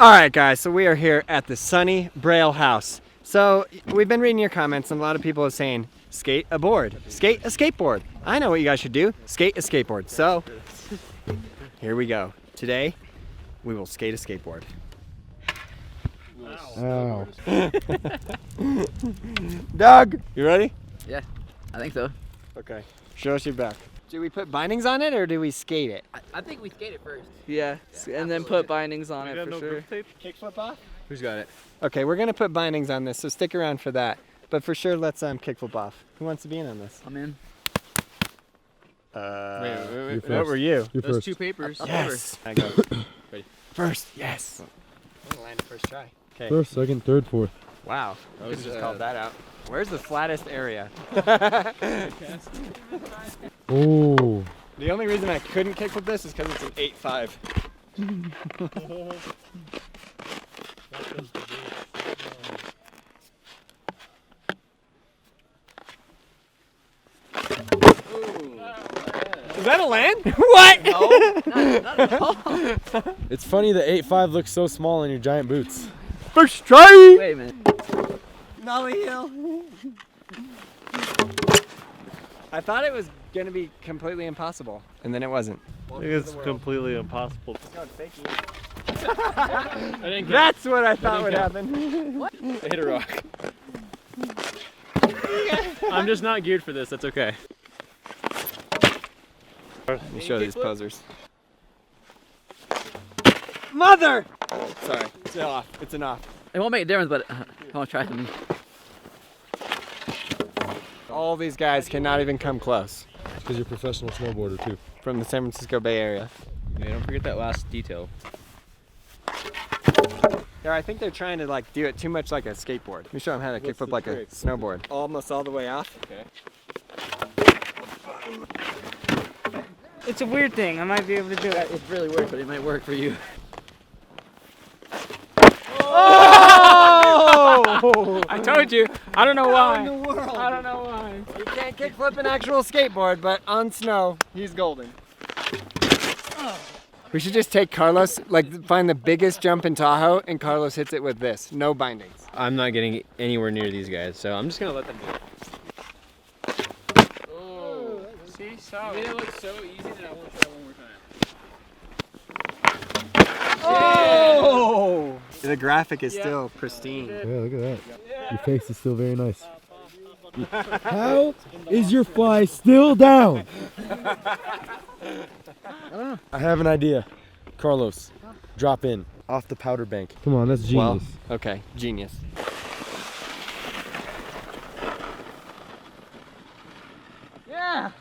All right, guys, so we are here at the sunny Braille house. So we've been reading your comments, and a lot of people are saying, skate a board, skate a skateboard. I know what you guys should do, skate a skateboard. So here we go. Today, we will skate a skateboard. Ow. Doug, you ready? Yeah, I think so. Okay, show us your back. Do we put bindings on it, or do we skate it? I think we skate it first. Yeah, and then put bindings on it for sure. Kickflip off? Who's got it? Okay, we're gonna put bindings on this, so stick around for that. But for sure, let's kickflip off. Who wants to be in on this? I'm in. Wait. What were you? You're Those first. two papers. Yes. I go. Ready? First, yes. I'm gonna land first try. Okay. First, second, third, fourth. Wow. That We was, just called that out. Where's the flattest area? Oh. The only reason I couldn't kickflip this is because it's an 8.5. Is that a land? What? No, not at all. It's funny the 8.5 looks so small in your giant boots. First try! Wait a minute. Nollie Hill. I thought it was gonna be completely impossible, and then it wasn't. I think it's completely impossible. That's what I thought would happen. I hit a rock. I'm just not geared for this. That's okay. Let me show these posers. Mother! Sorry, it's off. It's an off. It won't make a difference, but I want to try something. All these guys cannot even come close. Because you're a professional snowboarder too. From the San Francisco Bay Area. Yeah, don't forget that last detail. Yeah, I think they're trying to do it too much like a skateboard. Let me show them how to kickflip like a snowboard. Almost all the way off. Okay. It's a weird thing. I might be able to do it. It's really weird, but it might work for you. Oh! I told you. I don't know why. in the world? I don't know why. You can't kickflip an actual skateboard, but on snow, he's golden. We should just take Carlos, find the biggest jump in Tahoe, and Carlos hits it with this. No bindings. I'm not getting anywhere near these guys, so I'm just gonna let them do it. See, so. You made it look so easy that I won't try one more time. Oh! The graphic is still pristine. Yeah, look at that. Your face is still very nice. How is your fly still down? I have an idea. Carlos, drop in off the powder bank. Come on, that's genius. Well, okay, genius. Yeah.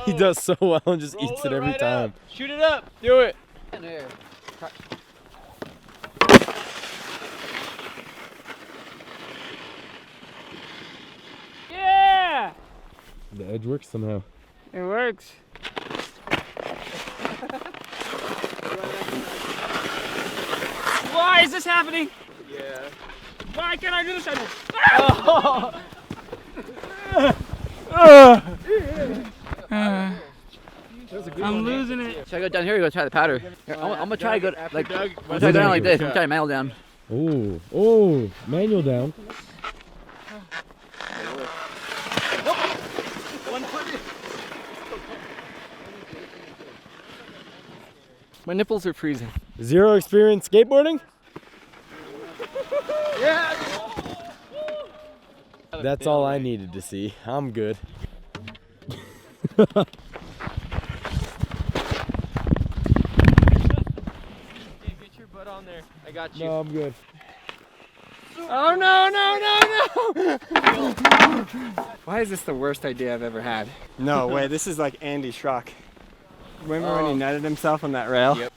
He does so well and just eats it every time. Shoot it up. Do it. There. Yeah. The edge works somehow. It works. Why is this happening? Yeah. Why can't I do this? I'm losing it. Should I go down here or go try the powder? Here, I'm gonna try to go I'm gonna try down like this. I'm gonna try to manual down. Oh, manual down. My nipples are freezing. Zero experience skateboarding? Yeah! That's all I needed to see. I'm good. Get your butt on there. I got you. No, I'm good. Oh no, no, no, no! Why is this the worst idea I've ever had? No way, this is like Andy Schrock. Remember when he nutted himself on that rail? Yep.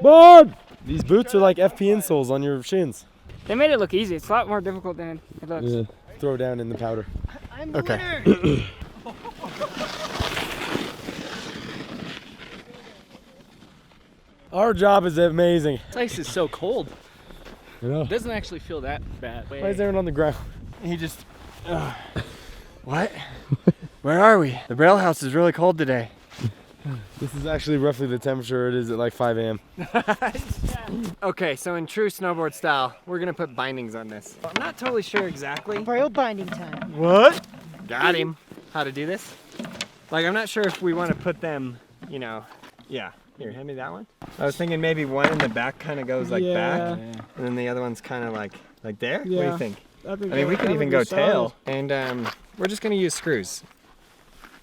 Board! These boots are like FP insoles on your shins. They made it look easy. It's a lot more difficult than it looks. Yeah. Throw down in the powder. Okay. Our job is amazing. This ice is so cold. You know? It doesn't actually feel that bad. Why is everyone on the ground? He just... What? Where are we? The Braille house is really cold today. This is actually roughly the temperature it is at like 5 a.m. Okay, so in true snowboard style, we're gonna put bindings on this. I'm not totally sure exactly. Braille binding time. What? Got him. How to do this? Like, I'm not sure if we want to put them, you know, yeah. Here, hand me that one. I was thinking maybe one in the back kind of goes like back, and then the other one's kind of like there. What do you think? I mean, we could even go tail, and we're just gonna use screws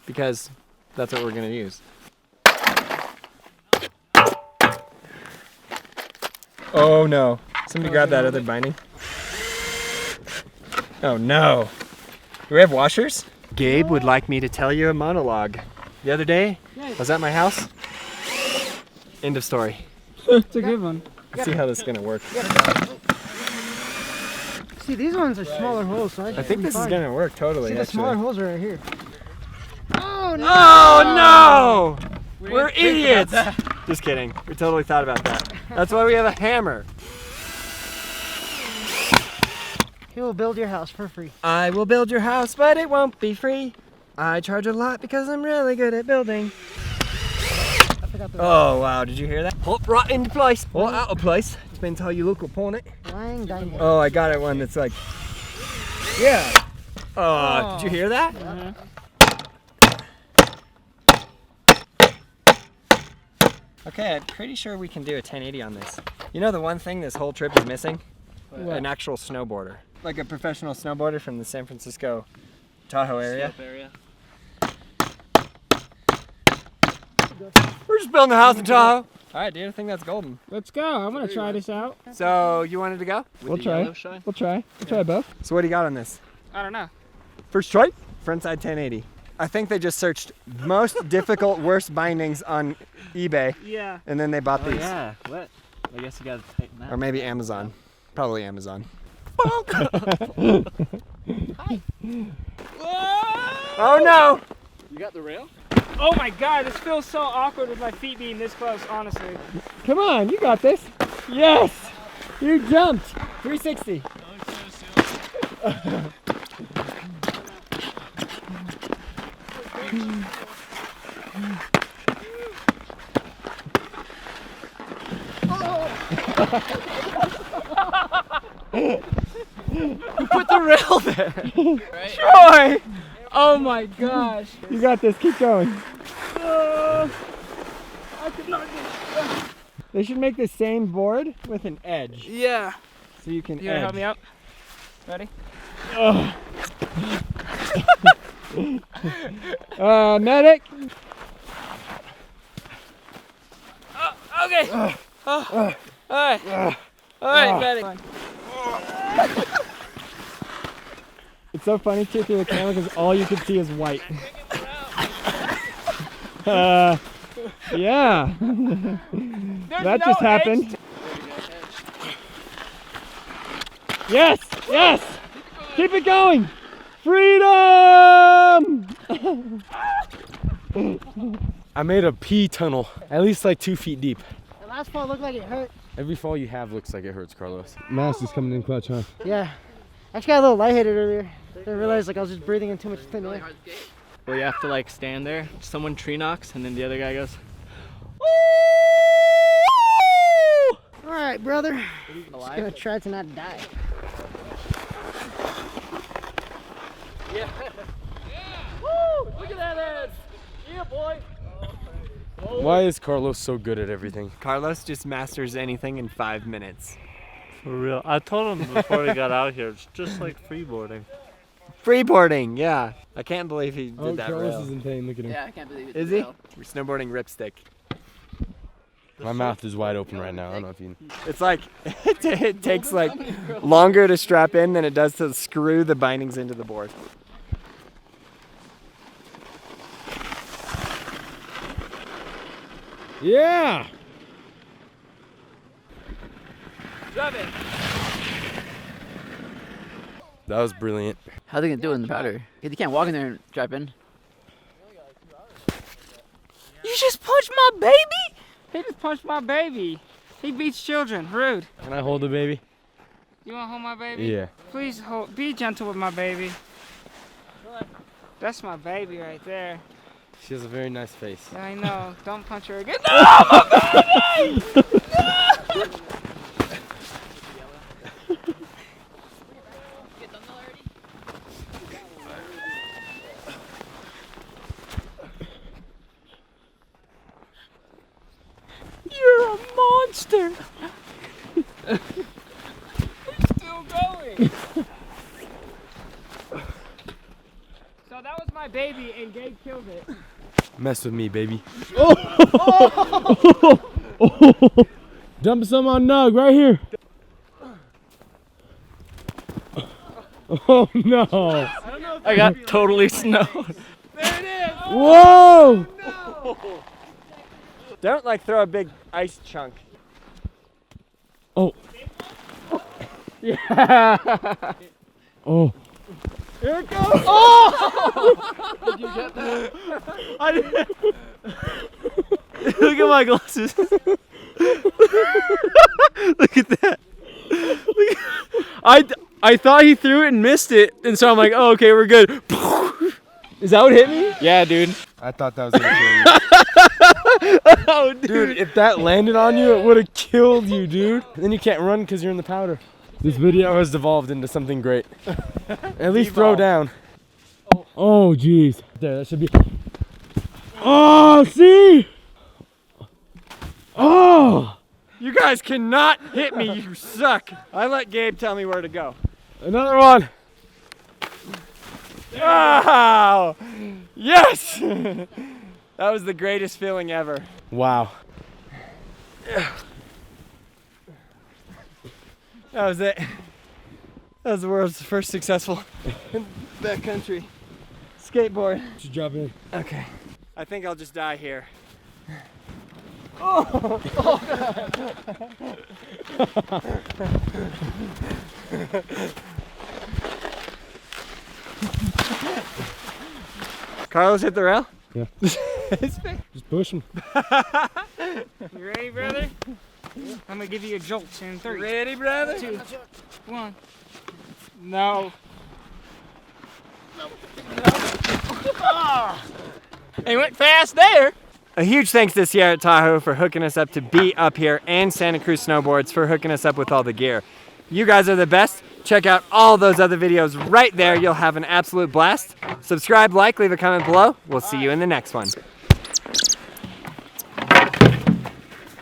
because that's what we're gonna use. Oh no! Somebody grab that other binding. Oh no! Do we have washers? Gabe would like me to tell you a monologue. The other day, I was at my house. End of story. It's a good one. Let's see how this is gonna work. See, these ones are smaller holes, so I think this is gonna work totally. See, the smaller holes are right here. Oh no! Oh no! We're idiots! Just kidding. We totally thought about that. That's why we have a hammer. He will build your house for free. I will build your house, but it won't be free. I charge a lot because I'm really good at building. Oh wow, did you hear that? Hop right into place. Or out of place. Depends how you look upon it. Lying dynamite. Oh, I got it one that's like, yeah. Oh, did you hear that? Okay, I'm pretty sure we can do a 1080 on this. You know the one thing this whole trip is missing? What? An actual snowboarder. Like a professional snowboarder from the San Francisco, Tahoe area. We're just building a house in Tahoe. All right, dude, I think that's golden. Let's go. I'm gonna try this out. So you wanted to go? We'll try both. So what do you got on this? I don't know. First try? Frontside 1080. I think they just searched most difficult, worst bindings on eBay, Yeah. and then they bought these. Yeah, what? I guess you gotta tighten that. Or maybe Amazon. Probably Amazon. Oh no! You got the rail? Oh my god, this feels so awkward with my feet being this close, honestly. Come on, you got this. Yes! You jumped. 360. Put the rail there. Right? Troy! Oh my gosh. You got this. Keep going. I could not get. They should make the same board with an edge, Yeah. so you can You gonna edge. help me out? Ready? Medic. Okay. All right. All right, medic. It's so funny too through the camera because all you can see is white. Yeah. That just happened. Yes, yes. Keep it going. Freedom. I made a pee tunnel, at least like 2 feet deep. The last fall looked like it hurt. Every fall you have looks like it hurts, Carlos. Mass is coming in clutch, huh? Yeah. I actually got a little lightheaded earlier. I realized like I was just breathing in too much thin air. Where you have to like stand there, someone tree knocks, and then the other guy goes, All right, brother. Just gonna try to not die. yeah. Woo! Look at that edge! Yeah, boy! Why is Carlos so good at everything? Carlos just masters anything in 5 minutes. For real. I told him before we got out here, it's just like freeboarding. Freeboarding, yeah. I can't believe he did that Carlos rail. is in pain. Look at him. Yeah, I can't believe it. Is he? We're snowboarding ripstick. My mouth is wide open right now. I don't know if you. It's like, it takes like longer to strap in than it does to screw the bindings into the board. Yeah. Drive it! That was brilliant. How are they gonna do it in the powder? You can't walk in there and drop in. You just punched my baby? He just punched my baby. He beats children. Rude. Can I hold the baby? You wanna hold my baby? Yeah. Please hold. Be gentle with my baby. That's my baby right there. She has a very nice face. Yeah, I know. Don't punch her again. No, my baby! You're a monster. It's still going. So that was my baby, and Gabe killed it. Mess with me, baby. Dump some on Nug right here. Oh no! I got totally snowed. Whoa! Don't like throw a big ice chunk. Oh. Yeah. Oh. Here it goes. Oh! Did you get that? I didn't. Look at my glasses. Look at that. I thought he threw it and missed it, and so I'm like, oh, okay, we're good. Is that what hit me? Yeah, dude. I thought that was gonna kill you. Oh, Dude, if that landed on you, it would have killed you, dude. Then you can't run because you're in the powder. This video has devolved into something great. At least throw down. Oh, jeez. There, that should be. Oh, see? Oh! You guys cannot hit me, you suck. I let Gabe tell me where to go. Another one. Wow! Yes! That was the greatest feeling ever. Wow. That was it. That was the world's first successful backcountry skateboard. Just drop in. Okay. I think I'll just die here. Carlos hit the rail? Yeah. Just push him. You ready, brother? I'm gonna give you a jolt in 3. Ready, brother? 2, 1. No. He went fast there. A huge thanks to Sierra Tahoe for hooking us up to be up here, and Santa Cruz Snowboards for hooking us up with all the gear. You guys are the best. Check out all those other videos right there. You'll have an absolute blast. Subscribe, like, leave a comment below. We'll see you in the next one.